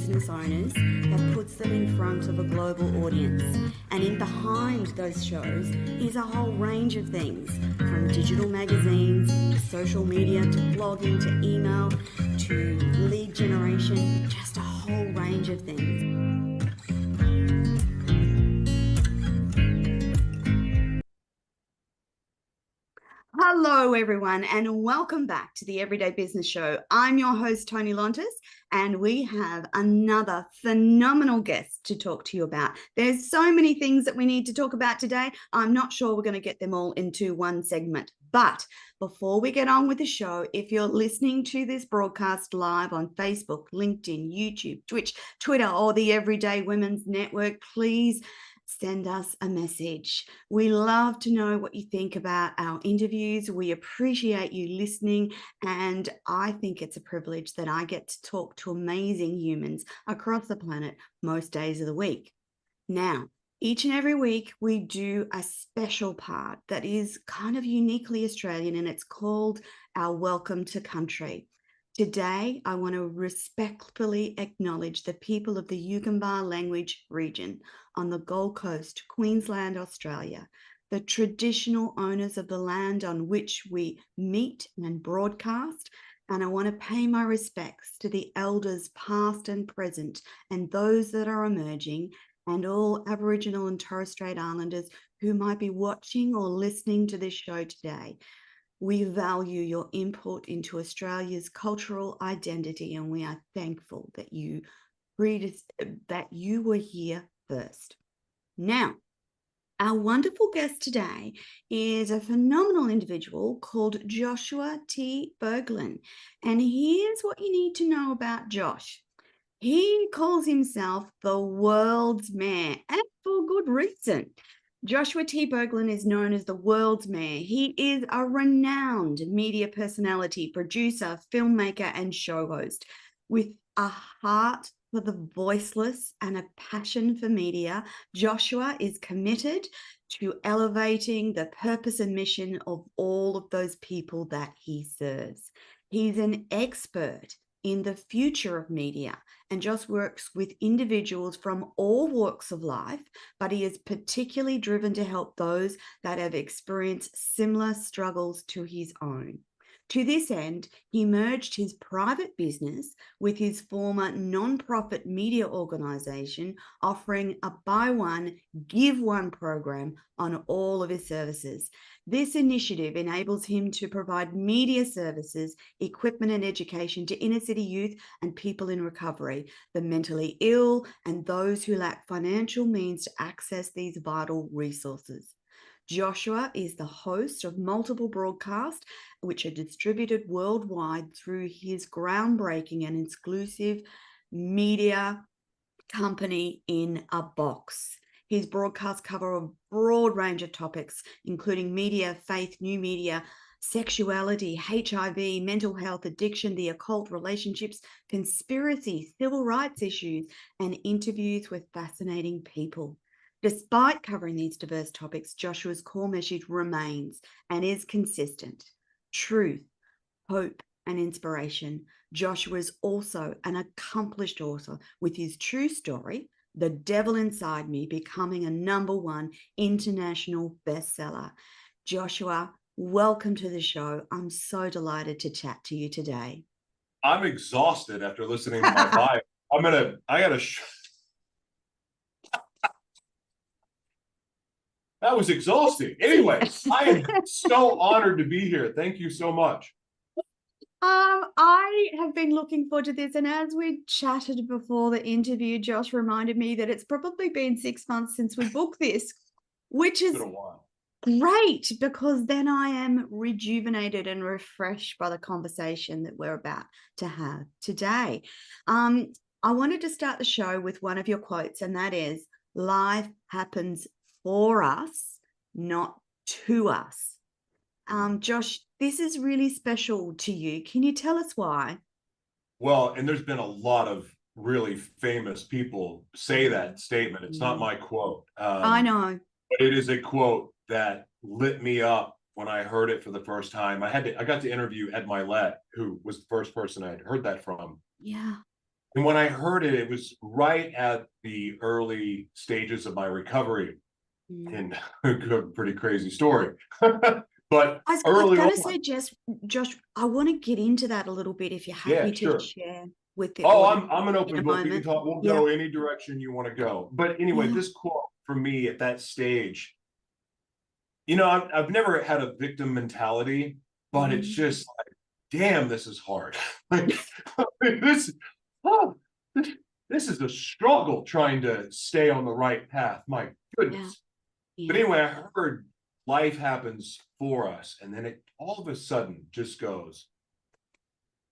business owners that puts them in front of a global audience. And in behind those shows is a whole range of things, from digital magazines to social media to blogging to email to lead generation, just a whole range of things. Hello, everyone, and welcome back to the Everyday Business Show. I'm your host, Tony Lontis, and we have another phenomenal guest to talk to you about. There's so many things that we need to talk about today. I'm not sure we're going to get them all into one segment. But before we get on with the show, if you're listening to this broadcast live on Facebook, LinkedIn, YouTube, Twitch, Twitter, or the Everyday Women's Network, please send us a message. We love to know what you think about our interviews. We appreciate you listening, and I think it's a privilege that I get to talk to amazing humans across the planet most days of the week. Now, each and every week we do a special part that is kind of uniquely Australian, and it's called our Welcome to Country. Today, I want to respectfully acknowledge the people of the Yugambeh language region on the Gold Coast, Queensland, Australia, the traditional owners of the land on which we meet and broadcast. And I want to pay my respects to the elders past and present and those that are emerging, and all Aboriginal and Torres Strait Islanders who might be watching or listening to this show today. We value your input into Australia's cultural identity, and we are thankful that you were here first. Now, our wonderful guest today is a phenomenal individual called Joshua T Berglan, and here's what you need to know about Josh. He calls himself the world's mayor, and for good reason. Joshua T Berglan is known as the world's mayor. He is a renowned media personality, producer, filmmaker, and show host. With a heart for the voiceless and a passion for media, Joshua is committed to elevating the purpose and mission of all of those people that he serves. He's an expert in the future of media and just works with individuals from all walks of life, but he is particularly driven to help those that have experienced similar struggles to his own. To this end, he merged his private business with his former non-profit media organization, offering a buy one, give one program on all of his services. This initiative enables him to provide media services, equipment, and education to inner city youth and people in recovery, the mentally ill, and those who lack financial means to access these vital resources. Joshua is the host of multiple broadcasts, which are distributed worldwide through his groundbreaking and exclusive media company In a Box. His broadcasts cover a broad range of topics, including media, faith, new media, sexuality, HIV, mental health, addiction, the occult, relationships, conspiracy, civil rights issues, and interviews with fascinating people. Despite covering these diverse topics, Joshua's core message remains and is consistent: truth, hope, and inspiration. Joshua is also an accomplished author with his true story, The Devil Inside Me, becoming a #1 international bestseller. Joshua, welcome to the show. I'm so delighted to chat to you today. I'm exhausted after listening to my bio. That was exhausting. Anyway, I am so honored to be here. Thank you so much. I have been looking forward to this, and as we chatted before the interview, Josh reminded me that it's probably been 6 months since we booked this, which is great, because then I am rejuvenated and refreshed by the conversation that we're about to have today. I wanted to start the show with one of your quotes, and that is, "Life happens for us, not to us." Josh, this is really special to you. Can you tell us why? Well, and there's been a lot of really famous people say that statement. It's not my quote. I know. But it is a quote that lit me up when I heard it for the first time. I got to interview Ed Milet, who was the first person I'd heard that from. Yeah. And when I heard it, it was right at the early stages of my recovery. Mm. And a pretty crazy story. But I was early going to on, say, Josh, I want to get into that a little bit if you're yeah, happy to sure. share with the Oh, audience I'm an in open a book. We can moment. talk. We'll Yeah. go any direction you want to go. But anyway, Yeah. this quote for me at that stage, I've never had a victim mentality, but it's Mm. just like, damn, this is hard. Like, this, oh, this, this is a struggle trying to stay on the right path. My Yeah. goodness. But Yeah. anyway, I heard life happens for us, and then it all of a sudden just goes,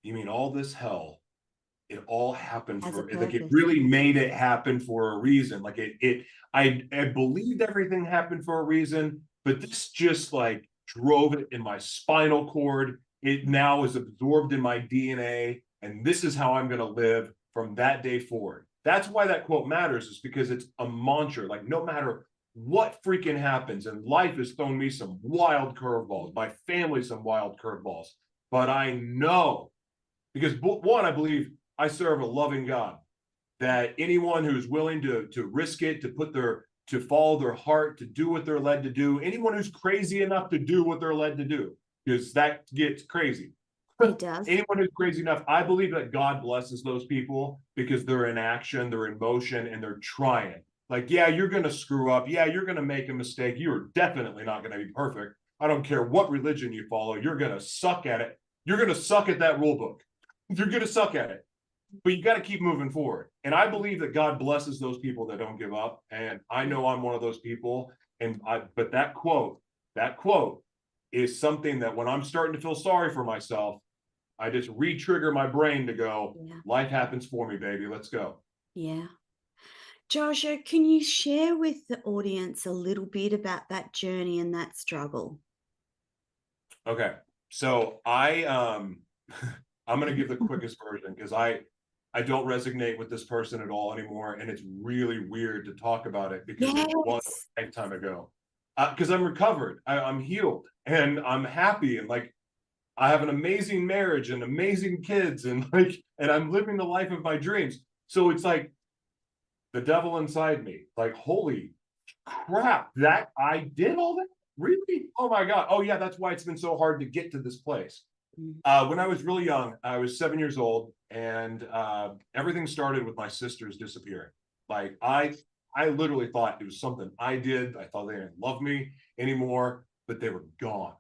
you mean all this hell, it all happened Has a for, like, it purpose. really made it happen for a reason. Like I believed everything happened for a reason, but this just like drove it in my spinal cord. It now is absorbed in my DNA, and this is how I'm going to live from that day forward. That's why that quote matters, is because it's a mantra. Like, no matter what freaking happens, and life has thrown me some wild curveballs, my family some wild curveballs, but I know, because one, I believe I serve a loving God, that anyone who's willing to risk it, to follow their heart, to do what they're led to do, anyone who's crazy enough to do what they're led to do, because that gets crazy. It does. Anyone who's crazy enough, I believe that God blesses those people because they're in action, they're in motion, and they're trying. Like, yeah, you're going to screw up. Yeah, you're going to make a mistake. You're definitely not going to be perfect. I don't care what religion you follow. You're going to suck at it. You're going to suck at that rule book. You're going to suck at it. But you got to keep moving forward. And I believe that God blesses those people that don't give up. And I know I'm one of those people. But that quote is something that when I'm starting to feel sorry for myself, I just re-trigger my brain to go, Yeah. life happens for me, baby. Let's go. Yeah. Joshua, can you share with the audience a little bit about that journey and that struggle? Okay. So I'm gonna give the quickest version, because I don't resonate with this person at all anymore. And it's really weird to talk about it because it was Yes. a lifetime ago. Because I'm recovered, I'm healed, and I'm happy, and like I have an amazing marriage and amazing kids, and and I'm living the life of my dreams. So it's like the devil inside me, like, holy crap, that I did all that? Really? Oh my God. Oh yeah, that's why it's been so hard to get to this place. Mm. When I was really young, I was 7 years old, and everything started with my sisters disappearing. Like, I literally thought it was something I did. I thought they didn't love me anymore, but they were gone,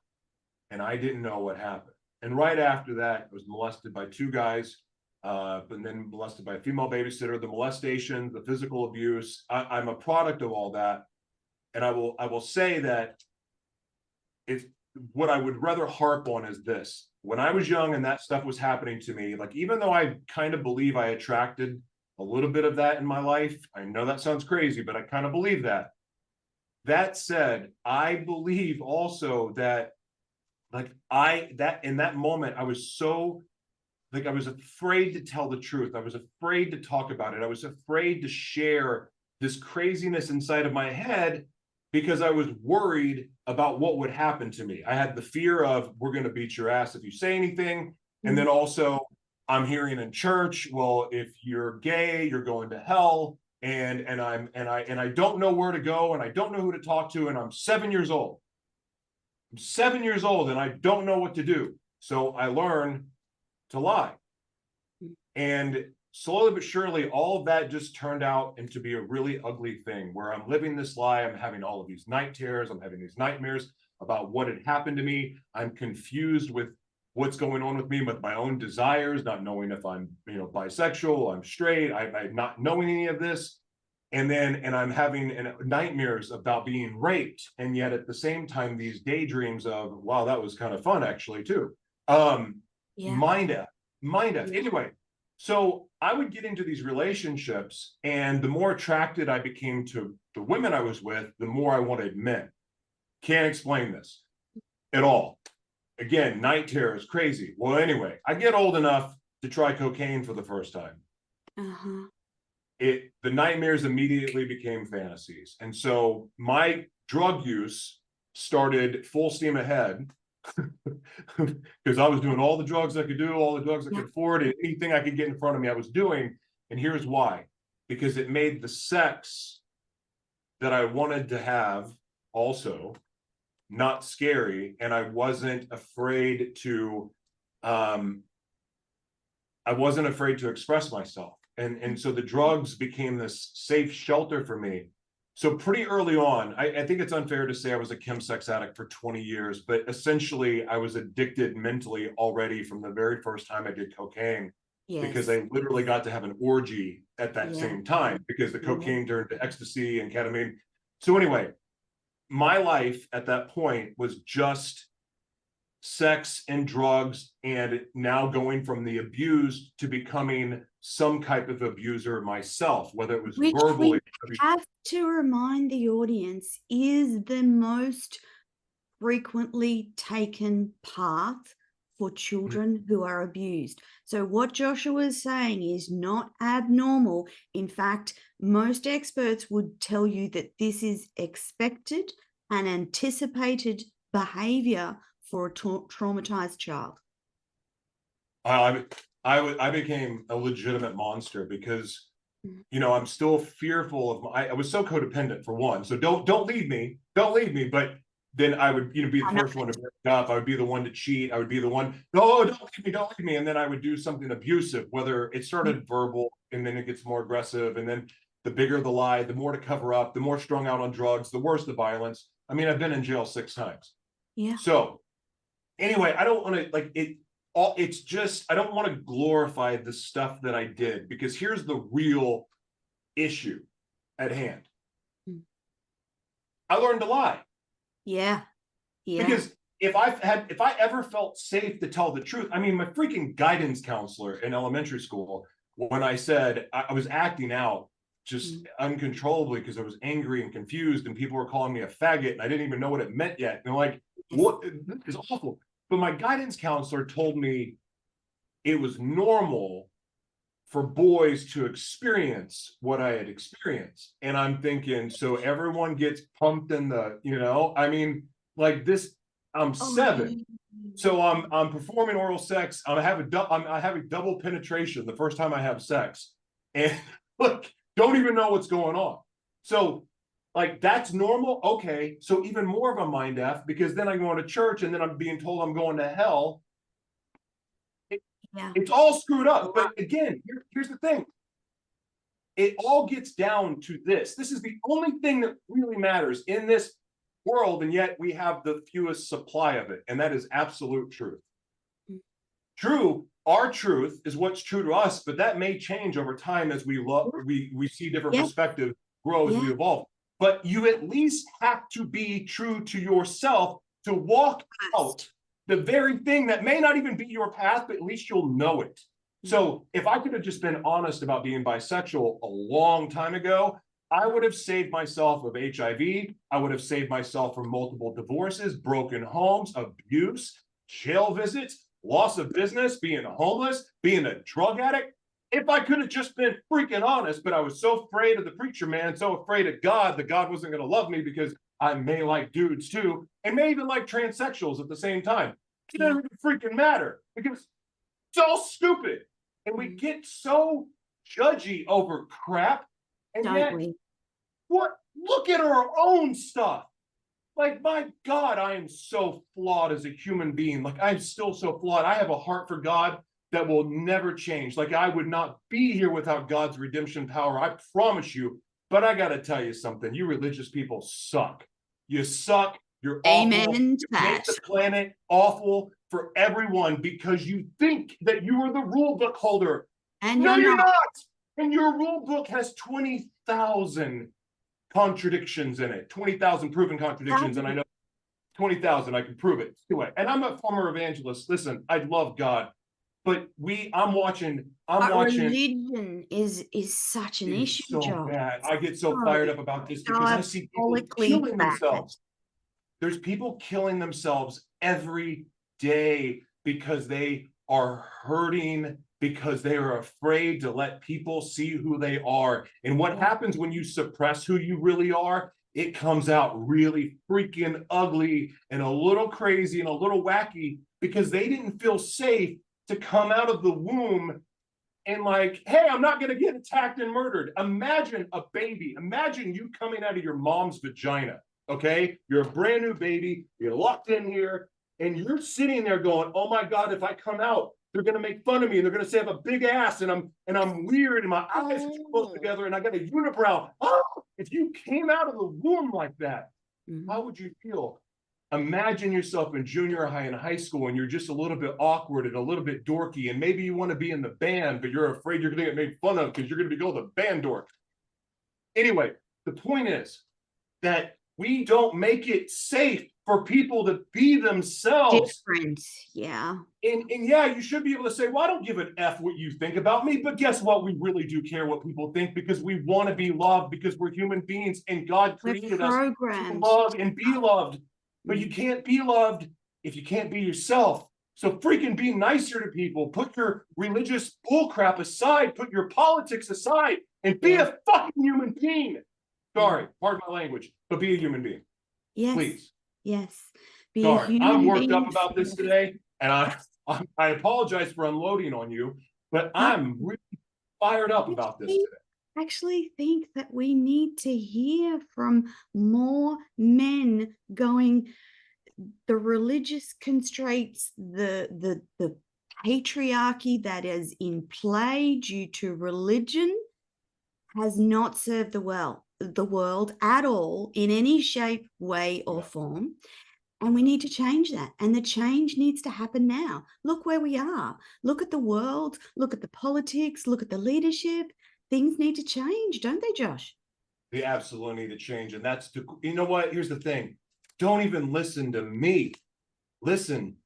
and I didn't know what happened. And right after that, I was molested by two guys, but then molested by a female babysitter. The molestation, the physical abuse, I'm a product of all that. And I will say that if what I would rather harp on is this: when I was young and that stuff was happening to me, like, even though I kind of believe I attracted a little bit of that in my life, I know that sounds crazy, but I kind of believe that. That said, I believe also that, like, that in that moment, I was so, like, I was afraid to tell the truth. I was afraid to talk about it. I was afraid to share this craziness inside of my head because I was worried about what would happen to me. I had the fear of, we're going to beat your ass if you say anything. And then also, I'm hearing in church, well, if you're gay, you're going to hell. And I don't know where to go, and I don't know who to talk to, and I'm 7 years old. I'm 7 years old and I don't know what to do. So I learn to lie. And slowly but surely, all of that just turned out into be a really ugly thing, where I'm living this lie. I'm having all of these night terrors. I'm having these nightmares about what had happened to me. I'm confused with what's going on with me, with my own desires, not knowing if I'm, bisexual, I'm straight, I'm not knowing any of this. And I'm having nightmares about being raped. And yet at the same time, these daydreams of, wow, that was kind of fun actually too. Yeah. Mind F, mind F. Yeah. Anyway, so I would get into these relationships, and the more attracted I became to the women I was with, the more I wanted men. Can't explain this at all. Again, night terror is crazy. Well, anyway, I get old enough to try cocaine for the first time. Uh-huh. The nightmares immediately became fantasies. And so my drug use started full steam ahead, because I was doing all the drugs I could do, all the drugs I Yeah. could afford, and anything I could get in front of me, I was doing. And here's why. Because it made the sex that I wanted to have also not scary, and I wasn't afraid to express myself. And so the drugs became this safe shelter for me. So pretty early on, I think it's unfair to say I was a chemsex addict for 20 years, but essentially I was addicted mentally already from the very first time I did cocaine, because Yes. I literally got to have an orgy at that Yeah. same time, because the Yeah. cocaine turned to ecstasy and ketamine. So anyway, my life at that point was just sex and drugs, and now going from the abused to becoming some type of abuser myself, whether it was Which we verbally. have to remind the audience is the most frequently taken path for children who are abused. So what Joshua is saying is not abnormal. In fact, most experts would tell you that this is expected and anticipated behavior for a traumatized child. I became a legitimate monster because, you know, I'm still fearful of I was so codependent, for one. So don't leave me. Don't leave me. But then I would, you know, be the first one to break up. I would be the one to cheat. I would be the one, no, don't leave me, don't leave me. And then I would do something abusive, whether it started verbal and then it gets more aggressive. And then the bigger the lie, the more to cover up, the more strung out on drugs, the worse the violence. I mean, I've been in jail 6 times. Yeah. So anyway, I don't want to like it. It's just, I don't want to glorify the stuff that I did, because here's the real issue at hand. I learned to lie. Yeah. Yeah. Because if I ever felt safe to tell the truth, I mean, my freaking guidance counselor in elementary school, when I said I was acting out just uncontrollably because I was angry and confused, and people were calling me a faggot, and I didn't even know what it meant yet. And they're like, what? This is awful. But my guidance counselor told me it was normal for boys to experience what I had experienced. And I'm thinking, so everyone gets pumped in the, you know, I mean, like this, I'm 7. So I'm performing oral sex. I'm having double penetration the first time I have sex. And look, don't even know what's going on. So like, that's normal. Okay. So even more of a mind F, because then I go into church and then I'm being told I'm going to hell. It's all screwed up. But again, here's the thing. It all gets down to this. This is the only thing that really matters in this world, and yet we have the fewest supply of it, and that is absolute truth. True, our truth is what's true to us, but that may change over time as we see different perspectives grow as we evolve. But you at least have to be true to yourself to walk out the very thing that may not even be your path, but at least you'll know it. So if I could have just been honest about being bisexual a long time ago, I would have saved myself of HIV. I would have saved myself from multiple divorces, broken homes, abuse, jail visits, loss of business, being homeless, being a drug addict. If I could have just been freaking honest, but I was so afraid of the preacher man, so afraid of God, that God wasn't going to love me because I may like dudes too, and may even like transsexuals at the same time. It doesn't freaking matter, because it's all stupid. And we get so judgy over crap. And yet, look at our own stuff. Like, my God, I am so flawed as a human being. Like, I'm still so flawed. I have a heart for God that will never change. Like, I would not be here without God's redemption power. I promise you. But I got to tell you something. You religious people suck. You suck. You're awful. You make the planet awful for everyone because you think that you are the rule book holder. And no, you're not. And your rule book has 20,000 contradictions in it, 20,000 proven contradictions. And I know 20,000, I can prove it. Anyway, and I'm a former evangelist. Listen, I love God, but I'm watching. Religion is such an issue, so Josh. bad. I get so fired up about this because I see people killing themselves. There's people killing themselves every day because they are hurting, because they are afraid to let people see who they are. And what happens when you suppress who you really are? It comes out really freaking ugly and a little crazy and a little wacky because they didn't feel safe to come out of the womb and like, hey, I'm not going to get attacked and murdered. Imagine a baby. Imagine you coming out of your mom's vagina. Okay. You're a brand new baby. You're locked in here and you're sitting there going, oh my God, if I come out, they're going to make fun of me. And they're going to say I have a big ass and I'm weird and my eyes are too close together and I got a unibrow. Oh, if you came out of the womb like that, how would you feel? Imagine yourself in junior high and high school and you're just a little bit awkward and a little bit dorky and maybe you want to be in the band, but you're afraid you're going to get made fun of because you're going to be called a band dork. Anyway, the point is that we don't make it safe for people to be themselves. Different. Yeah. And yeah, you should be able to say, well, I don't give an F what you think about me, but guess what? We really do care what people think because we want to be loved because we're human beings and God created us to love and be loved. But you can't be loved if you can't be yourself. So freaking be nicer to people. Put your religious bullcrap aside. Put your politics aside and be a fucking human being. Sorry, pardon my language, but be a human being. Yes. Please. Yes. Be Sorry, I'm worked up about this first. today, and I apologize for unloading on you, but I'm really fired up about this today. Actually think that we need to hear from more men going, the religious constraints, the patriarchy that is in play due to religion has not served the world at all in any shape, way, or form. And we need to change that. And the change needs to happen now. Look where we are. Look at the world. Look at the politics. Look at the leadership. Things need to change, don't they, Josh? They absolutely need to change. And that's, you know what? Here's the thing. Don't even listen to me. Listen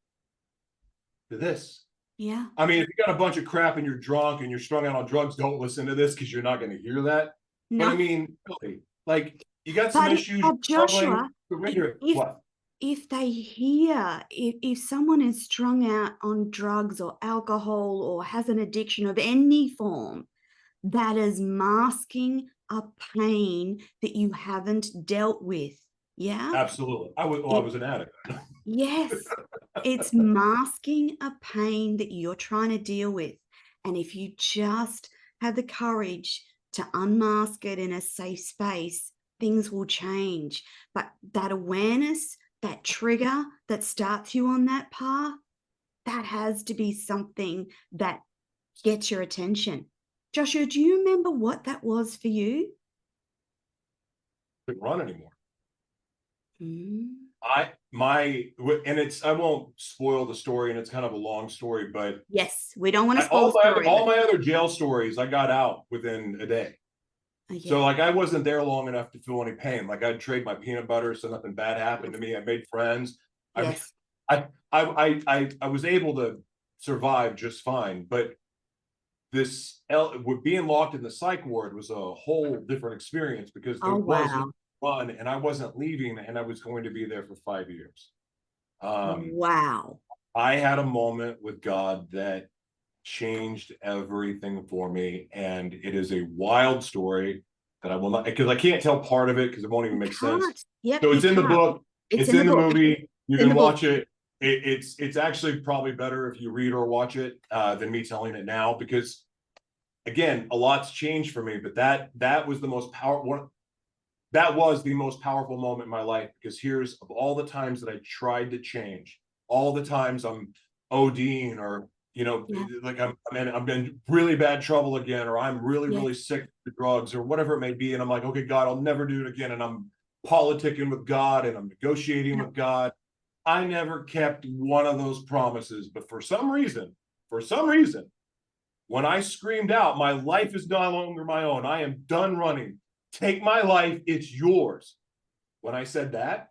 to this. Yeah. I mean, if you got a bunch of crap and you're drunk and you're strung out on drugs, don't listen to this because you're not going to hear that. No. But I mean, really, like, you got some issues. Joshua, what? If they hear, if someone is strung out on drugs or alcohol or has an addiction of any form, that is masking a pain that you haven't dealt with. Yeah. Absolutely. I was an addict. Yes. It's masking a pain that you're trying to deal with. And if you just have the courage to unmask it in a safe space, things will change. But that awareness, that trigger that starts you on that path, that has to be something that gets your attention. Joshua, do you remember what that was for you? Couldn't run anymore. Mm. I won't spoil the story, and it's kind of a long story, but yes, we don't want to spoil the story. All my other jail stories, I got out within a day. Yeah. So like I wasn't there long enough to feel any pain. Like I'd trade my peanut butter so nothing bad happened to me. I made friends. Yes. I was able to survive just fine, but with being locked in the psych ward was a whole different experience because there wasn't fun and I wasn't leaving and I was going to be there for 5 years. Wow. I had a moment with God that changed everything for me, and it is a wild story that I will not, because I can't tell part of it because it won't even make sense. Yep, so it's in the book, it's in the movie, you can watch it. It's actually probably better if you read or watch it than me telling it now, because again, a lot's changed for me, but that was the most powerful moment in my life, because here's of all the times that I tried to change, all the times I'm ODing or like I'm in really bad trouble again, or I'm really sick of drugs or whatever it may be, and I'm like, okay, God, I'll never do it again, and I'm politicking with God and I'm negotiating with God. I never kept one of those promises, but for some reason, when I screamed out, my life is no longer my own, I am done running, take my life, it's yours. When I said that,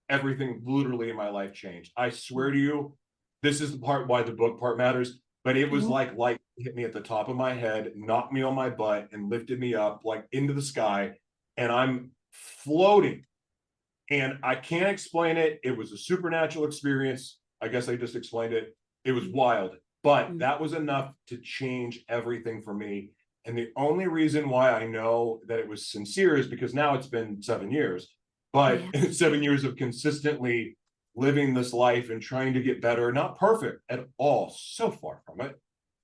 everything literally in my life changed. I swear to you, this is the part why the book part matters, but it was like light hit me at the top of my head, knocked me on my butt and lifted me up like into the sky, and I'm floating. And I can't explain it. It was a supernatural experience. I guess I just explained it. It was wild, but that was enough to change everything for me. And the only reason why I know that it was sincere is because now it's been 7 years, but 7 years of consistently living this life and trying to get better, not perfect at all, so far from it,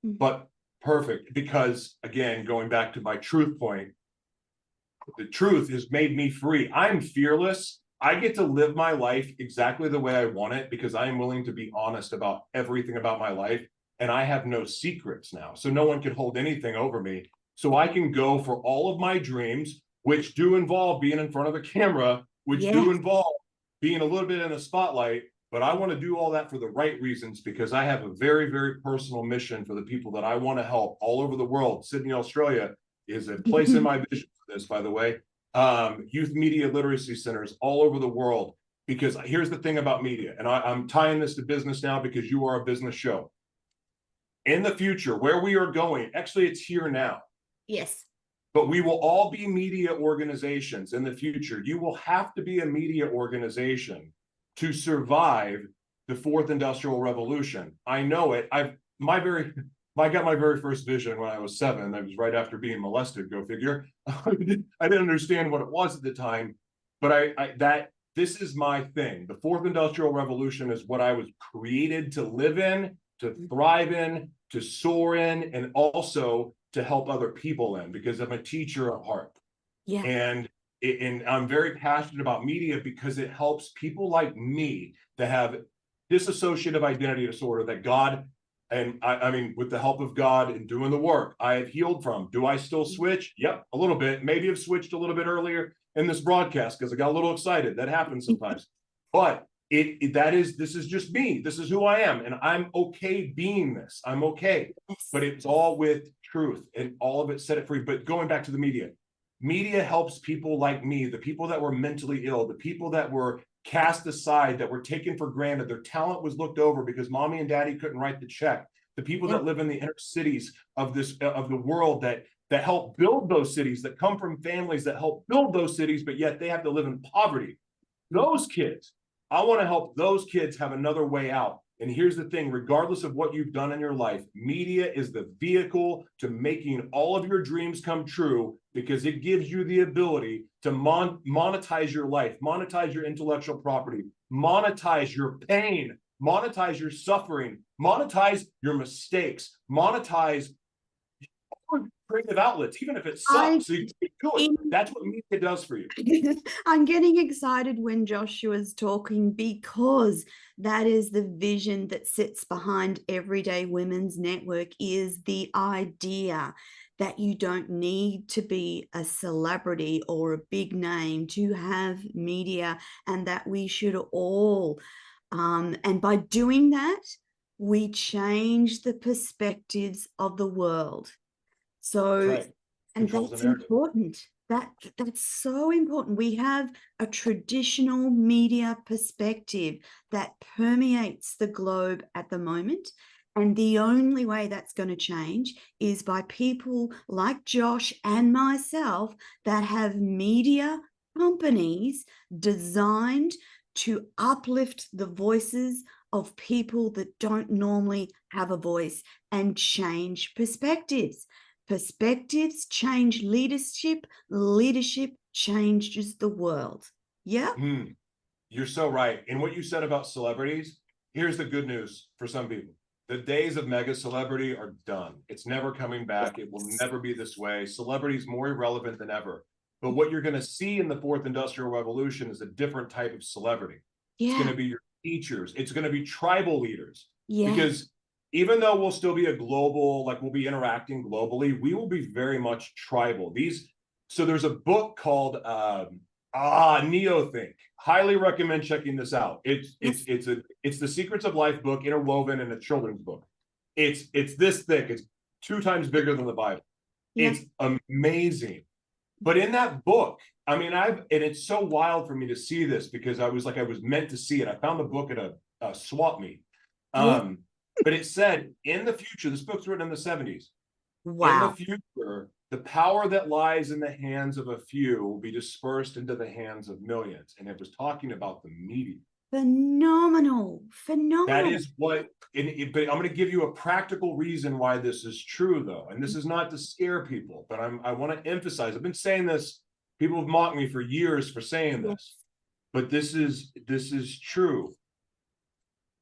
but Perfect. Because again, going back to my truth point, the truth has made me free. I'm fearless. I get to live my life exactly the way I want it because I am willing to be honest about everything about my life. And I have no secrets now. So no one can hold anything over me. So I can go for all of my dreams, which do involve being in front of a camera, which do Yes. involve being a little bit in the spotlight. But I want to do all that for the right reasons because I have a very, very personal mission for the people that I want to help all over the world. Sydney, Australia is a place in my vision for this, by the way. Youth media literacy centers all over the world. Because here's the thing about media, and I'm tying this to business now because you are a business show. In the future, where we are going, actually, it's here now. Yes. But we will all be media organizations in the future. You will have to be a media organization to survive the fourth industrial revolution. I know it. I got my very first vision when I was 7. That was right after being molested. Go figure. I didn't understand what it was at the time, but this is my thing. The fourth industrial revolution is what I was created to live in, to thrive in, to soar in, and also to help other people in, because I'm a teacher at heart. Yeah. And I'm very passionate about media because it helps people like me that have dissociative identity disorder that God, and I mean, with the help of God and doing the work, I have healed from. Do I still switch? Yep, a little bit. Maybe I've switched a little bit earlier in this broadcast because I got a little excited. That happens sometimes. But this is just me. This is who I am. And I'm okay being this. I'm okay. Yes. But it's all with truth and all of it set it free. But going back to the media helps people like me, the people that were mentally ill, the people that were cast aside, that were taken for granted. Their talent was looked over because mommy and daddy couldn't write the check. The people that live in the inner cities of the world that help build those cities, that come from families that help build those cities, but yet they have to live in poverty. Those kids, I want to help those kids have another way out. And here's the thing, regardless of what you've done in your life, media is the vehicle to making all of your dreams come true because it gives you the ability to monetize your life, monetize your intellectual property, monetize your pain, monetize your suffering, monetize your mistakes, monetize creative outlets, even if it sucks. So you can do it. That's what media does for you. I'm getting excited when Joshua's talking because that is the vision that sits behind Everyday Women's Network, is the idea that you don't need to be a celebrity or a big name to have media, and that we should all, and by doing that, we change the perspectives of the world. So, That's right. and Controls that's the narrative. important. That's so important. We have a traditional media perspective that permeates the globe at the moment. And the only way that's going to change is by people like Josh and myself that have media companies designed to uplift the voices of people that don't normally have a voice and change perspectives. Perspectives change leadership. Leadership changes the world. Yeah. You're so right. And what you said about celebrities, here's the good news for some people. The days of mega celebrity are done. It's never coming back. It will never be this way. Celebrity is more irrelevant than ever. But what you're going to see in the fourth industrial revolution is a different type of celebrity. It's going to be your teachers. It's going to be tribal leaders. Because even though we'll still be a global, like we'll be interacting globally, we will be very much tribal. So there's a book called Neothink. Highly recommend checking this out. It's the Secrets of Life book, interwoven in a children's book. It's this thick. It's 2 times bigger than the Bible. It's amazing. But in that book, I mean, and it's so wild for me to see this because I was meant to see it. I found the book at a swap meet. But it said, in the future, this book's written in the 70s. Wow. In the future, the power that lies in the hands of a few will be dispersed into the hands of millions. And it was talking about the media. Phenomenal. That is what, but I'm going to give you a practical reason why this is true, though. And this is not to scare people, but I want to emphasize, I've been saying this, people have mocked me for years for saying this, but this is true.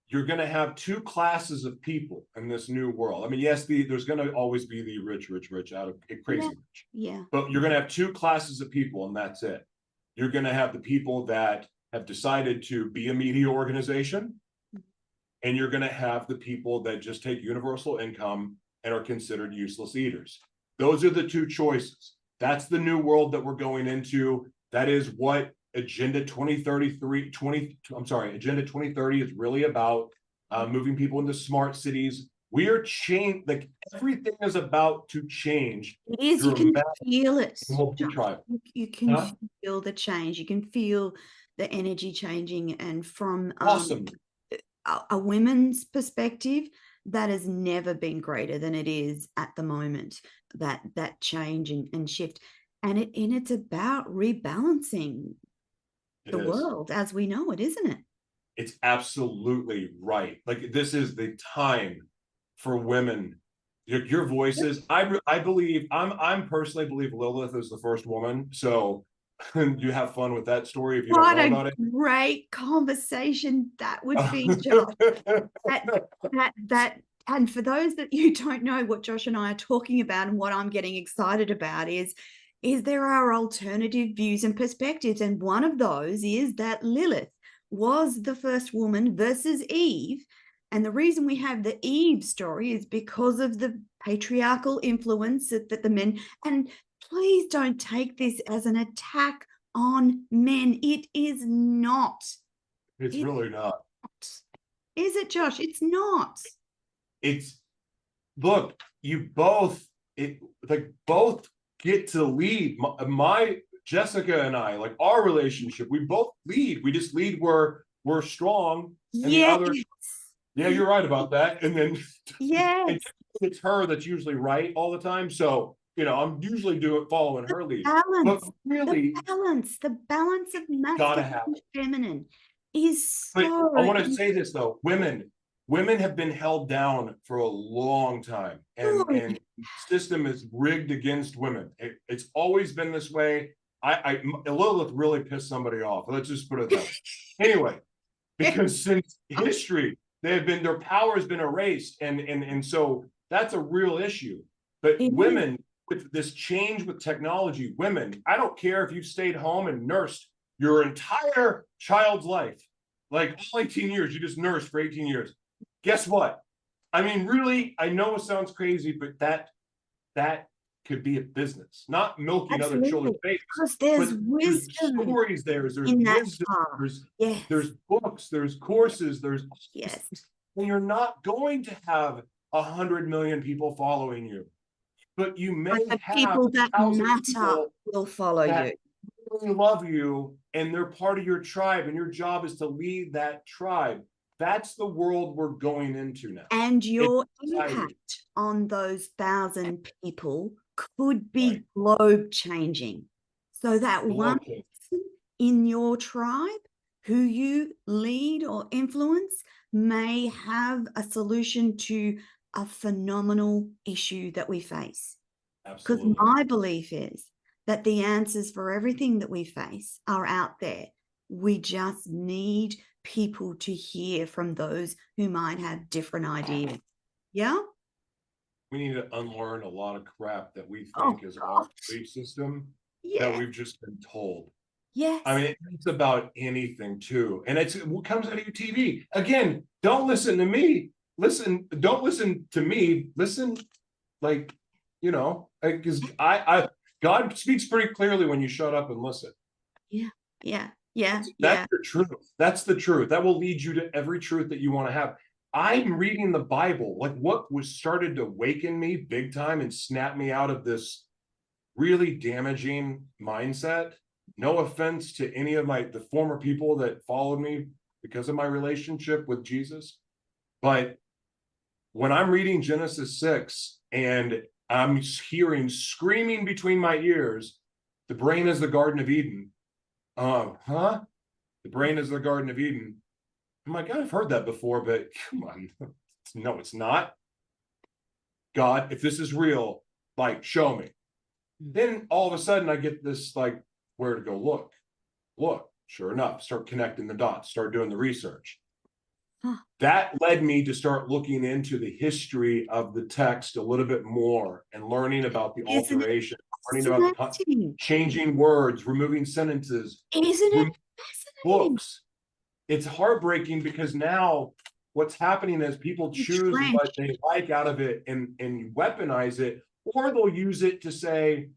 you're going to have two classes of people in this new world. I mean, yes, there's going to always be the rich out of crazy rich. Yeah. But you're going to have two classes of people, and that's it. You're going to have the people that have decided to be a media organization, and you're going to have the people that just take universal income and are considered useless eaters. Those are the two choices. That's the new world that we're going into. That is what Agenda 2030 is really about. Moving people into smart cities. We are changing, like everything is about to change. It is. You can feel it. You can feel the change. You can feel the energy changing. And from awesome. A women's perspective, that has never been greater than it is at the moment. That change and shift, and it's about rebalancing the world as we know it, isn't it? It's absolutely right. Like, this is the time for women. Your voices. I believe I'm personally believe Lilith is the first woman. So you have fun with that story if you don't know about it. Great conversation that would be, Josh. that and for those that you don't know what Josh and I are talking about, and what I'm getting excited about is there are alternative views and perspectives. And one of those is that Lilith was the first woman versus Eve. And the reason we have the Eve story is because of the patriarchal influence that the men, and please don't take this as an attack on men. It is not. It's really not. Is it, Josh? It's not. It's, look, you both get to lead. My Jessica and I, like our relationship, we both lead. We just lead where we're strong. And the other, yeah, you're right about that. And then it's her that's usually right all the time. So, you know, I'm usually following her lead. But really, the balance of masculine and feminine is so. I want to say this though, women have been held down for a long time, and the system is rigged against women. It's always been this way. Lilith really pissed somebody off. Let's just put it that way. Anyway, because since history, their power has been erased, and so that's a real issue. But women, with this change with technology, women, I don't care if you stayed home and nursed your entire child's life, like all 18 years, you just nursed for 18 years. Guess what? I mean, really, I know it sounds crazy, but that could be a business, not milking other children's babies. Because there's wisdom. There's stories there's wisdom, there's books, there's courses, there's and you're not going to have 100 million people following you, but you may have people that matter will follow you. Really love you, and they're part of your tribe, and your job is to lead that tribe. That's the world we're going into now. And your impact on those 1,000 people could be globe changing. So that one person in your tribe who you lead or influence may have a solution to a phenomenal issue that we face. Absolutely. Because my belief is that the answers for everything that we face are out there. We just need people to hear from those who might have different ideas. Yeah? We need to unlearn a lot of crap that we think is our belief system that we've just been told. Yes. I mean, it's about anything too. And it's what comes out of your TV. Again, don't listen to me. Don't listen to me. Listen, like, you know, because God speaks pretty clearly when you shut up and listen. Yeah. That's the truth. That's the truth. That will lead you to every truth that you want to have. I'm reading the Bible. Like, what was started to awaken me big time and snap me out of this really damaging mindset. No offense to any of the former people that followed me because of my relationship with Jesus. But when I'm reading Genesis 6 and I'm hearing screaming between my ears, the brain is the Garden of Eden. The brain is the Garden of Eden. I'm like, I've heard that before, but come on. No, it's not. God, if this is real, like, show me. Then all of a sudden I get this, like, where to go look. Sure enough, start connecting the dots, start doing the research. Huh. That led me to start looking into the history of the text a little bit more and learning about the Isn't it alteration, learning about the fascinating? changing words, removing sentences, Isn't it fascinating? books. It's heartbreaking because now what's happening is people choose what Entrenched. they like out of it and weaponize it, or they'll use it to say,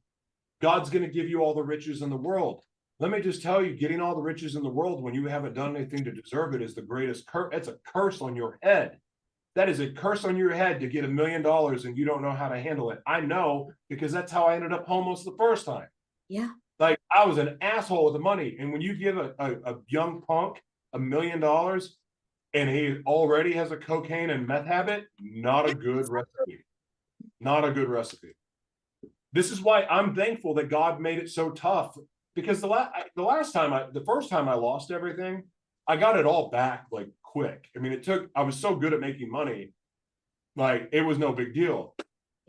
God's going to give you all the riches in the world. Let me just tell you, getting all the riches in the world when you haven't done anything to deserve it is the greatest curse. It's a curse on your head. That is a curse on your head to get $1 million and you don't know how to handle it. I know, because that's how I ended up homeless the first time. Yeah. Like, I was an asshole with the money. And when you give a young punk $1 million and he already has a cocaine and meth habit, not a good recipe. Not a good recipe. This is why I'm thankful that God made it so tough, because the first time I lost everything, I got it all back like quick. I mean, I was so good at making money, like it was no big deal.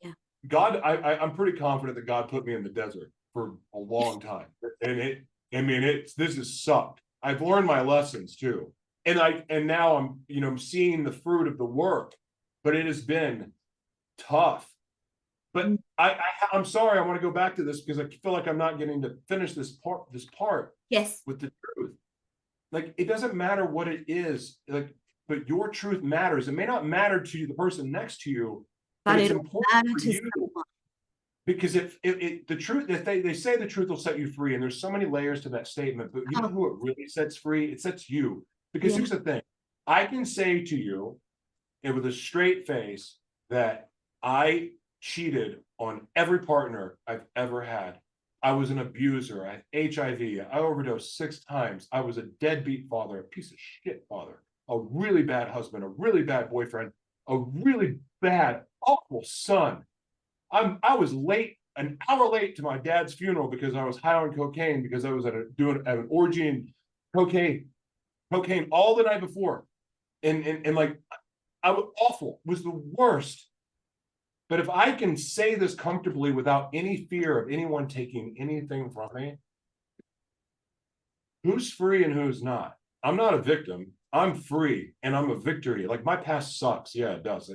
Yeah. God, I'm pretty confident that God put me in the desert for a long time. And this has sucked. I've learned my lessons too. And now I'm seeing the fruit of the work, but it has been tough. But Mm. I'm sorry, I want to go back to this because I feel like I'm not getting to finish this part Yes. with the truth. Like, it doesn't matter what it is, like, but your truth matters. It may not matter to you, the person next to you, but But it's it'll important matter for to you, someone. because if the truth, if they say the truth will set you free, and there's so many layers to that statement, but you know Oh, who it really sets free? It sets you. Because yeah. here's the thing, I can say to you, and with a straight face, that I cheated on every partner I've ever had. I was an abuser. I had HIV. I overdosed 6 times. I was a deadbeat father, a piece of shit father, a really bad husband, a really bad boyfriend, a really bad, awful son. I was late, an hour late to my dad's funeral because I was high on cocaine, because I was doing an orgy and cocaine all the night before. And like, I was awful, was the worst. But if I can say this comfortably without any fear of anyone taking anything from me, who's free and who's not? I'm not a victim. I'm free and I'm a victory. Like, my past sucks. Yeah, it does.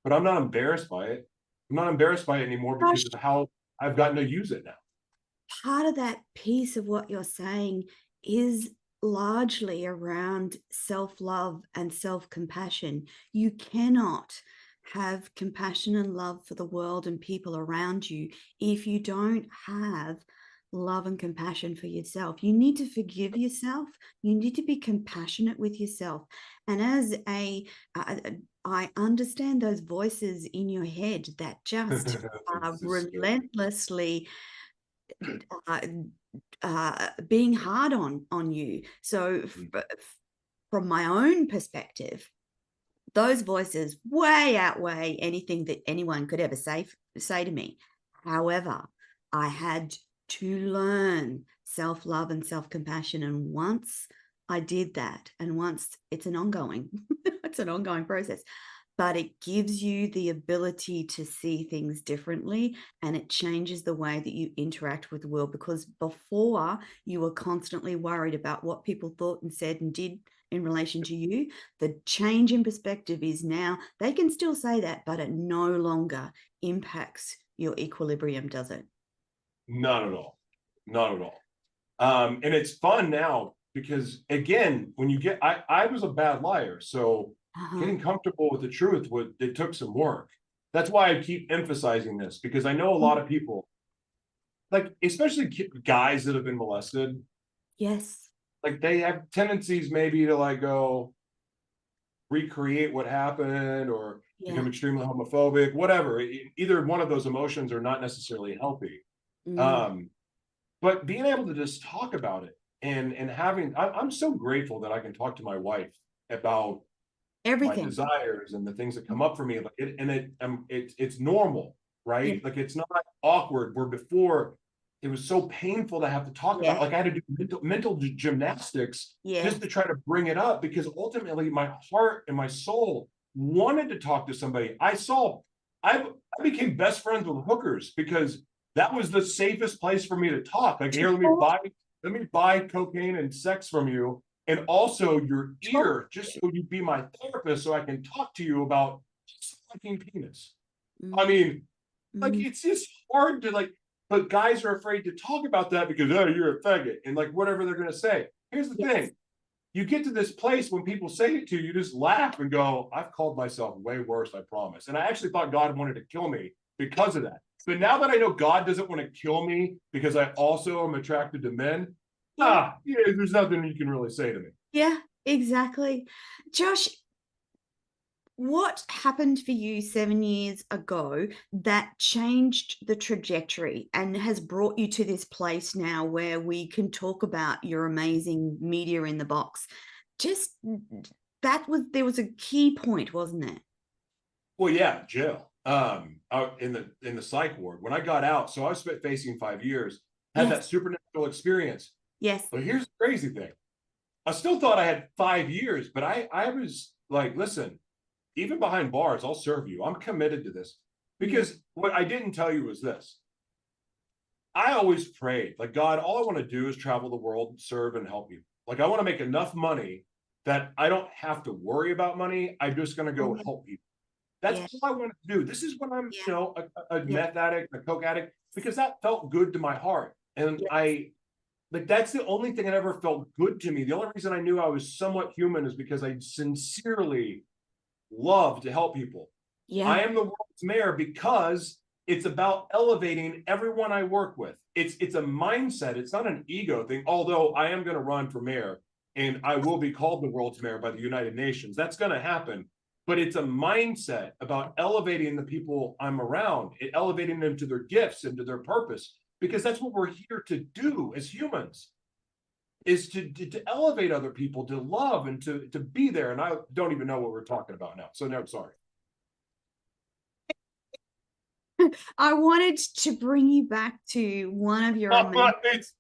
But I'm not embarrassed by it. I'm not embarrassed by it anymore because Gosh, of how I've gotten to use it now. part of that piece of what you're saying is largely around self-love and self-compassion. You cannot have compassion and love for the world and people around you if you don't have love and compassion for yourself. You need to forgive yourself. You need to be compassionate with yourself. And I understand those voices in your head that just are It's just scary. relentlessly uh, being hard on you. So from my own perspective, those voices way outweigh anything that anyone could ever say to me. However, I had to learn self-love and self-compassion, and once I did that, and once it's an ongoing it's an ongoing process, but it gives you the ability to see things differently, and it changes the way that you interact with the world, because before you were constantly worried about what people thought and said and did in relation to you. The change in perspective is now they can still say that, but it no longer impacts your equilibrium, does it? Not at all. Not at all. And it's fun now because, again, when I was a bad liar. So Uh-huh. getting comfortable with the truth, it took some work. That's why I keep emphasizing this, because I know a lot of people, like, especially guys that have been molested, Yes. like, they have tendencies maybe to like go recreate what happened or Yeah. become extremely homophobic, whatever. Either one of those emotions are not necessarily healthy. Mm. Um, but being able to just talk about it, and I'm so grateful that I can talk to my wife about my Everything. desires and the things that come up for me, like it's normal, Yeah. right? Like, it's not awkward, where before it was so painful to have to talk about, Yeah. like I had to do mental gymnastics Yeah. just to try to bring it up, because ultimately my heart and my soul wanted to talk to somebody. I became best friends with hookers because that was the safest place for me to talk. Like, here, let me buy cocaine and sex from you, and also your Oh, ear, just so you be my therapist, so I can talk to you about fucking penis. I mm, mean, like mm, it's just hard to like, but guys are afraid to talk about that because oh, you're a faggot and like whatever they're gonna say. Here's the yes. thing: you get to this place when people say it to you, you just laugh and go, I've called myself way worse, I promise. And I actually thought God wanted to kill me because of that. But now that I know God doesn't want to kill me because I also am attracted to men, Yeah. yeah, there's nothing you can really say to me. Yeah, exactly. Josh, what happened for you 7 years ago that changed the trajectory and has brought you to this place now where we can talk about your amazing media in the box? Just there was a key point, wasn't there? Well, yeah, jail. Out in the psych ward. When I got out, so I was facing 5 years, had Yes, that supernatural experience. yes. But here's the crazy thing. I still thought I had 5 years, but I was like, listen, even behind bars, I'll serve you. I'm committed to this. Yeah. Because what I didn't tell you was this. I always prayed, like, God, all I want to do is travel the world, serve, and help you. Like, I want to make enough money that I don't have to worry about money. I'm just going to go Yeah. help people. That's Yeah. all I want to do. This is when I'm, Yeah. a Yeah. meth addict, a coke addict, because that felt good to my heart. And Yeah. like, that's the only thing that ever felt good to me. The only reason I knew I was somewhat human is because I sincerely love to help people. Yeah. I am the world's mayor because it's about elevating everyone I work with. It's a mindset. It's not an ego thing. Although I am going to run for mayor and I will be called the world's mayor by the United Nations. That's going to happen. But it's a mindset about elevating the people I'm around, elevating them to their gifts and to their purpose, because that's what we're here to do as humans, is to elevate other people, to love and to be there. And I don't even know what we're talking about now. So no, sorry. I wanted to bring you back to one of your amazing. It's,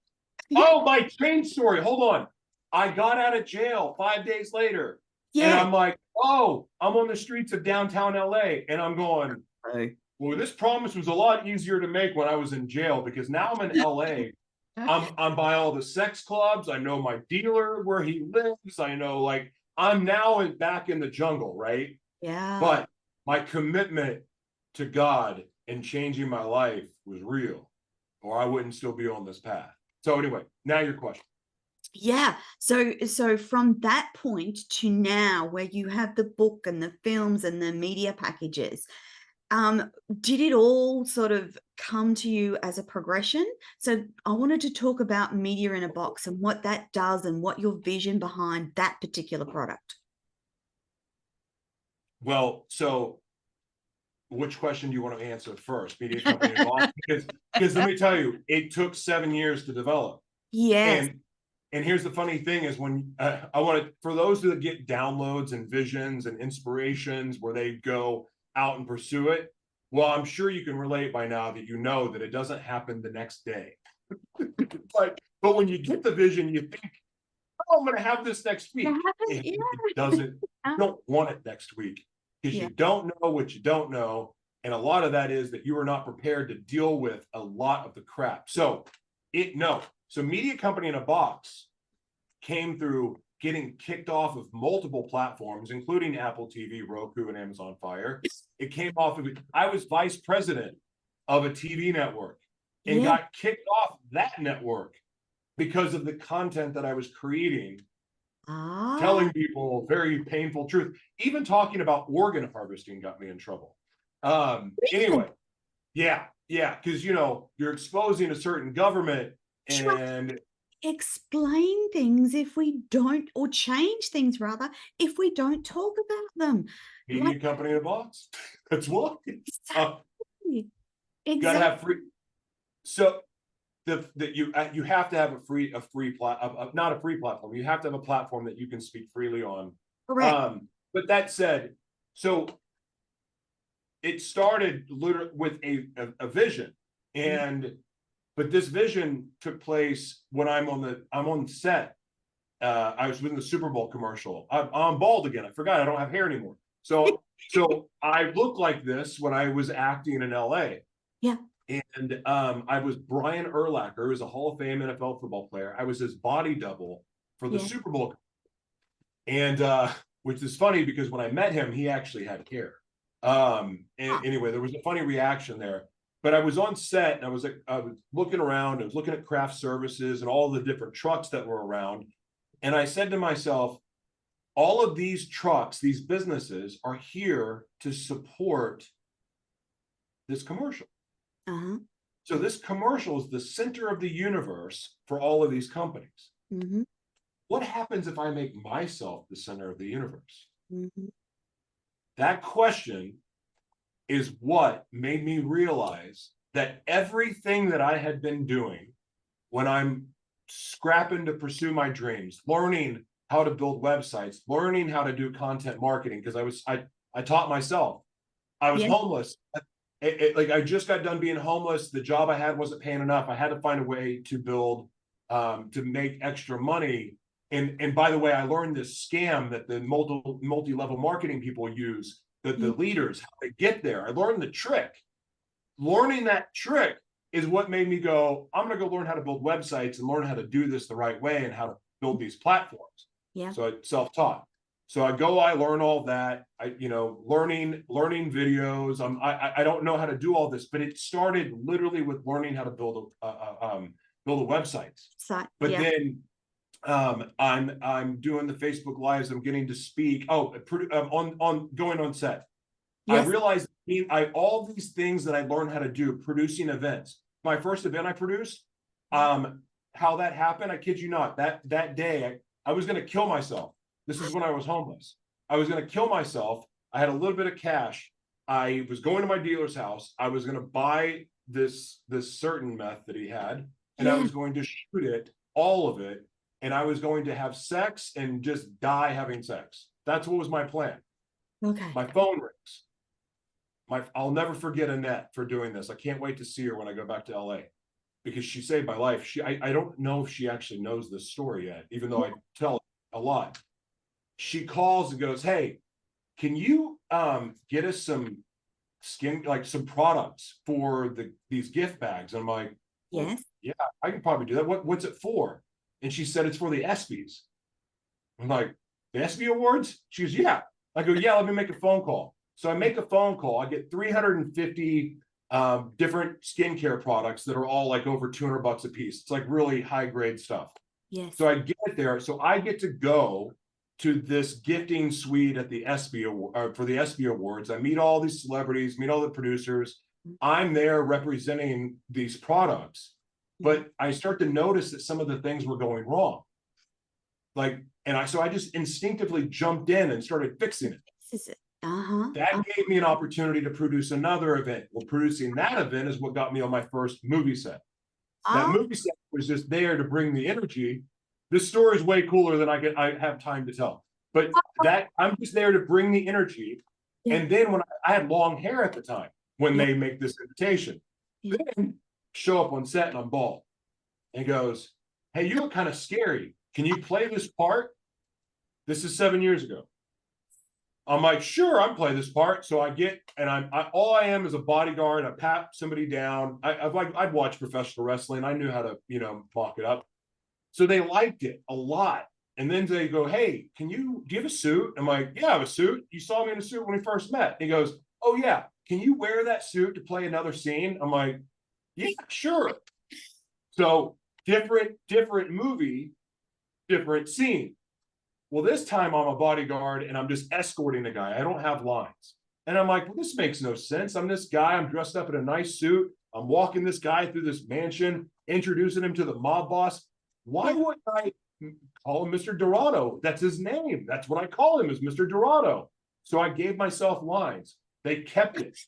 Yeah. oh, my chain story. Hold on. I got out of jail 5 days later, and Yeah. I'm like, oh, I'm on the streets of downtown LA, and I'm going, Oh. well, this promise was a lot easier to make when I was in jail because now I'm in LA. I'm by all the sex clubs. I know my dealer where he lives. I know, like, I'm now back in the jungle, right? Yeah. But my commitment to God and changing my life was real, or I wouldn't still be on this path. So anyway, now your question. Yeah. So from that point to now where you have the book and the films and the media packages, did it all sort of come to you as a progression? So I wanted to talk about media in a box and what that does and what your vision behind that particular product. Well, so which question do you want to answer first? Media company and boss? Because let me tell you, it took 7 years to develop. Yes. And here's the funny thing is when I want to, for those that get downloads and visions and inspirations where they go out and pursue it, well, I'm sure you can relate by now that you know that it doesn't happen the next day. But when you get the vision, you think, oh, I'm going to have this next Yeah. week. And Yeah. it doesn't, you don't want it next week because Yeah. you don't know what you don't know. And a lot of that is that you are not prepared to deal with a lot of the crap. So so Media Company in a Box came through getting kicked off of multiple platforms, including Apple TV, Roku, and Amazon Fire. It came off of, I was vice president of a TV network and Yeah. got kicked off that network because of the content that I was creating, Ah. telling people very painful truth. Even talking about organ harvesting got me in trouble. Anyway, yeah, because you're exposing a certain government and Explain things if we don't, or change things rather, if we don't talk about them. Like, Media Company in a Box. That's what. exactly. Got to Exactly. have free. So you have to have not a free platform. You have to have a platform that you can speak freely on. Correct. But that said, so it started literally with a vision, and but this vision took place when I'm on set. I was in the Super Bowl commercial. I'm bald again. I forgot I don't have hair anymore. So I looked like this when I was acting in LA. Yeah. And I was Brian Urlacher, who was a Hall of Fame NFL football player. I was his body double for the Yeah. Super Bowl. And which is funny because when I met him, he actually had hair. And anyway, there was a funny reaction there. But I was on set and I was looking around, I was looking at craft services and all the different trucks that were around. And I said to myself, all of these trucks, these businesses are here to support this commercial. Uh-huh. So this commercial is the center of the universe for all of these companies. Mm-hmm. What happens if I make myself the center of the universe? Mm-hmm. That question is what made me realize that everything that I had been doing when I'm scrapping to pursue my dreams, learning how to build websites, learning how to do content marketing, because I taught myself. I was homeless. Like I just got done being homeless. The job I had wasn't paying enough. I had to find a way to build, to make extra money. And by the way, I learned this scam that the multi-level marketing people use, that the leaders, how they get there. I learned the trick. Learning that trick is what made me go, I'm going to go learn how to build websites and learn how to do this the right way and how to build these platforms. Yeah. So I self-taught. So I learn all that. Learning videos. I don't know how to do all this, but it started literally with learning how to build a website. But then I'm doing the Facebook Lives. I'm getting to speak. On going on set. Yes. I realized all these things that I learned how to do, producing events. My first event I produced, how that happened, I kid you not, that day I was going to kill myself. This is when I was homeless. I was going to kill myself. I had a little bit of cash. I was going to my dealer's house. I was going to buy this certain meth that he had, and I was going to shoot it, all of it, and I was going to have sex and just die having sex. That's what was my plan. Okay. My phone rings. I'll never forget Annette for doing this. I can't wait to see her when I go back to LA, because she saved my life. I don't know if she actually knows this story yet, even though I tell a lot. She calls and goes, "Hey, can you get us some some products for these gift bags?" And I'm like, well, yes, yeah, I can probably do that. What's it for? And she said, it's for the ESPYs. I'm like, the ESPY Awards? She goes, yeah. I go, yeah, let me make a phone call. So I make a phone call. I get 350 different skincare products that are all like over $200 a piece. It's like really high grade stuff. yes. So I get it there. So I get to go to this gifting suite at the ESPY for the ESPY Awards. I meet all these celebrities, meet all the producers. I'm there representing these products, but I start to notice that some of the things were going wrong. So I just instinctively jumped in and started fixing it. That gave me an opportunity to produce another event. Well, producing that event is what got me on my first movie set. That movie set was just there to bring the energy. This story is way cooler than I have time to tell. But I'm just there to bring the energy. Yeah. And then when I had long hair at the time, when they make this invitation, then show up on set and I'm bald. And he goes, "Hey, you look kind of scary. Can you play this part?" This is 7 years ago. I'm like, sure, I'm playing this part. So I get, and all I am is a bodyguard. I pat somebody down. I'd watch professional wrestling. I knew how to, mock it up. So they liked it a lot. And then they go, "Hey, do you have a suit?" I'm like, "Yeah, I have a suit. You saw me in a suit when we first met." He goes, "Oh yeah, can you wear that suit to play another scene?" I'm like, "Yeah, sure." So different movie, different scene. Well, this time I'm a bodyguard and I'm just escorting the guy. I don't have lines. And I'm like, well, this makes no sense. I'm this guy. I'm dressed up in a nice suit. I'm walking this guy through this mansion, introducing him to the mob boss. Why wouldn't I call him Mr. Dorado? That's his name. That's what I call him, is Mr. Dorado. So I gave myself lines. They kept it.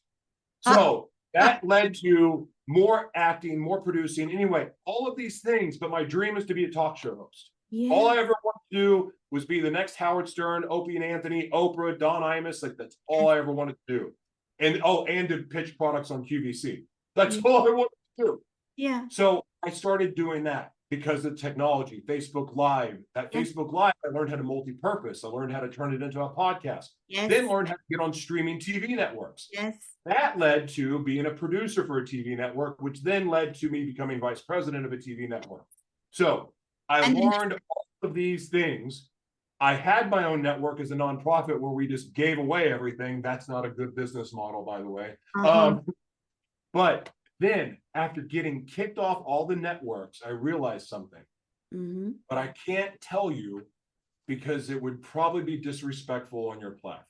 So that led to more acting, more producing. Anyway, all of these things, but my dream is to be a talk show host. Yeah. All I ever wanted to do was be the next Howard Stern, Opie and Anthony, Oprah, Don Imus. Like, that's all I ever wanted to do. And to pitch products on QVC. That's all I wanted to do. Yeah. So I started doing that because of technology, Facebook Live. Facebook Live, I learned how to multi-purpose. I learned how to turn it into a podcast. Yes. Then learned how to get on streaming TV networks. Yes. That led to being a producer for a TV network, which then led to me becoming vice president of a TV network. So I learned all of these things I had my own network as a nonprofit where we just gave away everything. That's not a good business model, by the way. Uh-huh. But then after getting kicked off all the networks, I realized something, Mm-hmm. but I can't tell you because it would probably be disrespectful on your platform.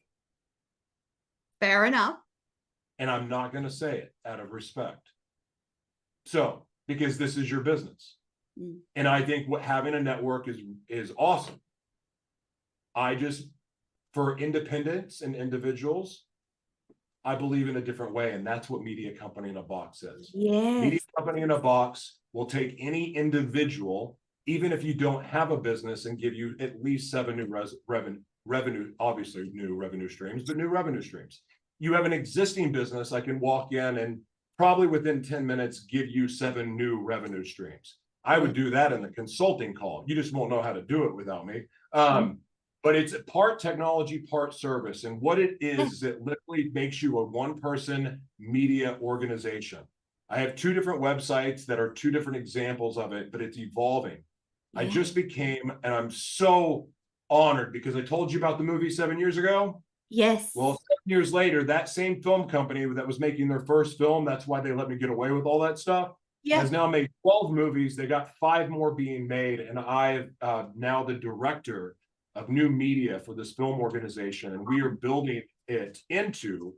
Fair enough. And I'm not going to say it out of respect. So, because this is your business. Mm. And I think what having a network is awesome. I just, for independents and individuals, I believe in a different way. And that's what Media Company in a Box is. Media Yes. Company in a Box will take any individual, even if you don't have a business, and give you at least 7 new revenue, obviously new revenue streams, but new revenue streams. You have an existing business, I can walk in and probably within 10 minutes give you 7 new revenue streams. I would do that in the consulting call. You just won't know how to do it without me. But it's part technology, part service. And what it is it literally makes you a one-person media organization. I have 2 different websites that are 2 different examples of it, but it's evolving. I just became, and I'm so honored because I told you about the movie 7 years ago. Yes. Well, 7 years later, that same film company that was making their first film, that's why they let me get away with all that stuff, has now made 12 movies. They got 5 more being made. And I'm now the director of new media for this film organization. And we are building it into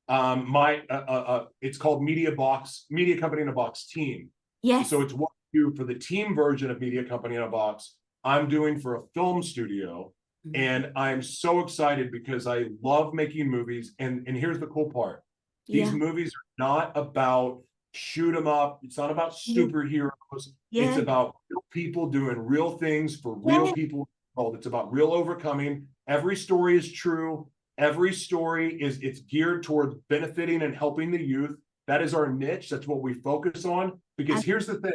it's called Media Company in a Box team. Yes. So it's what I do for the team version of Media Company in a Box. I'm doing for a film studio. And I'm so excited because I love making movies. And here's the cool part. These movies are not about shoot 'em up. It's not about superheroes. It's about real people doing real things for real people. It's about real overcoming. Every story is true. Every story it's geared towards benefiting and helping the youth. That is our niche. That's what we focus on. Because here's the thing.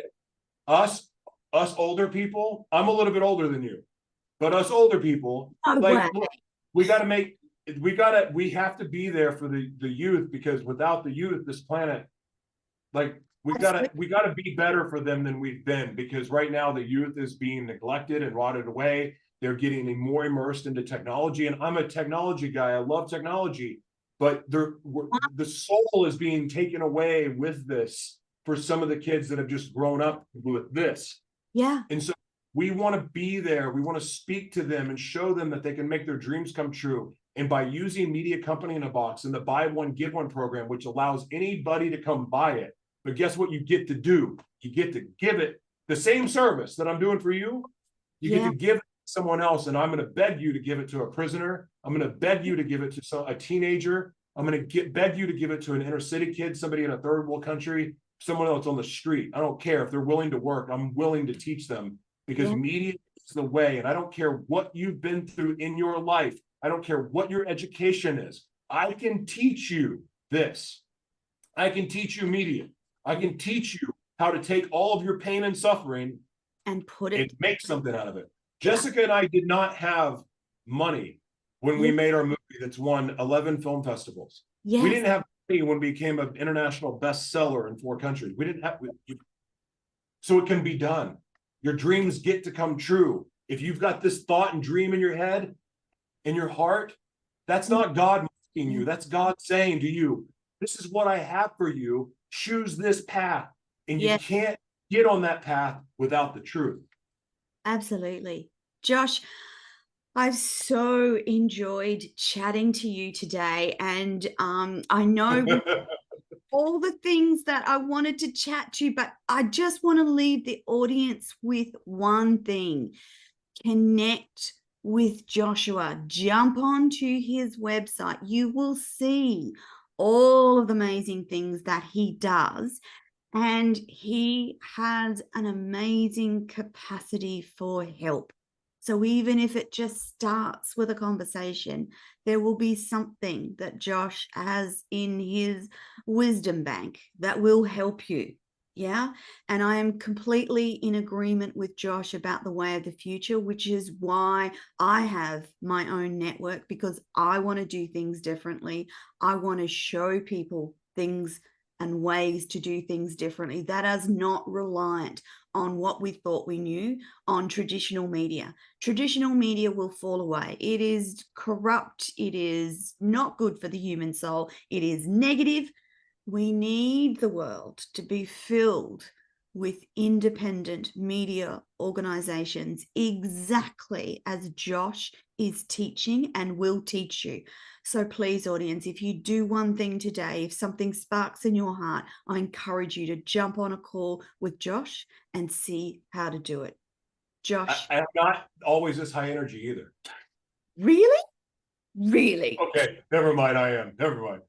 Us older people, I'm a little bit older than you. But us older people, look, we have to be there for the youth, because without the youth, this planet, we gotta be better for them than we've been, because right now the youth is being neglected and rotted away. They're getting more immersed into technology, and I'm a technology guy. I love technology, but the soul is being taken away with this for some of the kids that have just grown up with this. Yeah. And so we want to be there. We want to speak to them and show them that they can make their dreams come true. And by using Media Company in a Box and the buy one, give one program, which allows anybody to come buy it. But guess what you get to do? You get to give it the same service that I'm doing for you. You get to give it to someone else. And I'm going to beg you to give it to a prisoner. I'm going to beg you to give it to a teenager. I'm going to beg you to give it to an inner city kid, somebody in a third world country, someone else on the street. I don't care if they're willing to work. I'm willing to teach them. Because media is the way, and I don't care what you've been through in your life. I don't care what your education is. I can teach you this. I can teach you media. I can teach you how to take all of your pain and suffering and make something out of it. Jessica and I did not have money when we made our movie that's won 11 film festivals. We didn't have money when we became an international bestseller in 4 countries. We didn't have, so it can be done. Your dreams get to come true. If you've got this thought and dream in your head, in your heart, that's not God mocking you. That's God saying to you, this is what I have for you. Choose this path. And you can't get on that path without the truth. Absolutely. Josh, I've so enjoyed chatting to you today. And I know all the things that I wanted to chat to you, but I just want to leave the audience with one thing. Connect with Joshua. Jump onto his website. You will see all of the amazing things that he does. And he has an amazing capacity for help. So even if it just starts with a conversation, there will be something that Josh has in his wisdom bank that will help you. Yeah. And I am completely in agreement with Josh about the way of the future, which is why I have my own network, because I want to do things differently. I want to show people things and ways to do things differently that is not reliant on what we thought we knew on traditional media. Traditional media will fall away. It is corrupt. It is not good for the human soul. It is negative. We need the world to be filled with independent media organizations, exactly as Josh is teaching and will teach you. So please, audience, if you do one thing today, if something sparks in your heart, I encourage you to jump on a call with Josh and see how to do it. Josh. I'm not always this high energy either. Really? Really? Okay, never mind. I am. Never mind.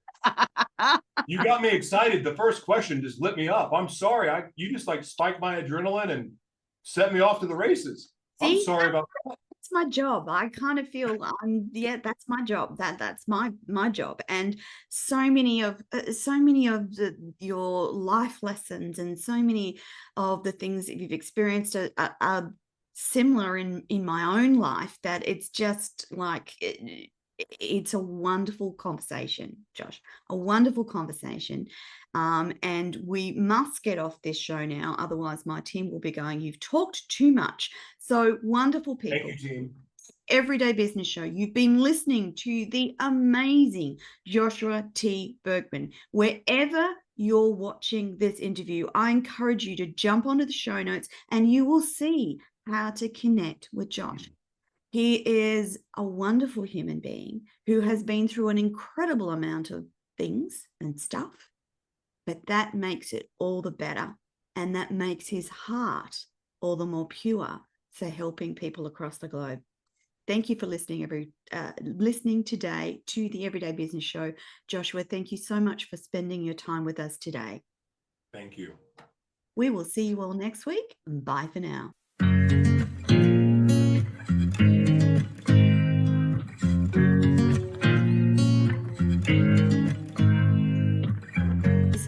You got me excited. The first question just lit me up. I'm sorry. You just like spiked my adrenaline and set me off to the races. See? I'm sorry about that. That's my job. I kind of feel that's my job. That's my job. And so many of your life lessons and so many of the things that you've experienced are similar in my own life, that it's just like it's a wonderful conversation, Josh, a wonderful conversation. And we must get off this show now. Otherwise, my team will be going, you've talked too much. So wonderful people. Thank you, team. Everyday Business Show. You've been listening to the amazing Joshua T Berglan. Wherever you're watching this interview, I encourage you to jump onto the show notes and you will see how to connect with Josh. He is a wonderful human being who has been through an incredible amount of things and stuff, but that makes it all the better. And that makes his heart all the more pure for helping people across the globe. Thank you for listening today to the Everyday Business Show. Joshua, thank you so much for spending your time with us today. Thank you. We will see you all next week. Bye for now.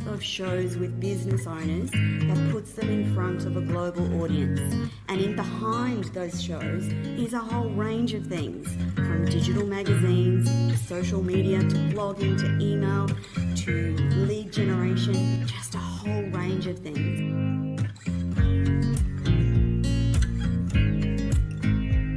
Of shows with business owners that puts them in front of a global audience. And in behind those shows is a whole range of things, from digital magazines to social media to blogging to email to lead generation, just a whole range of things.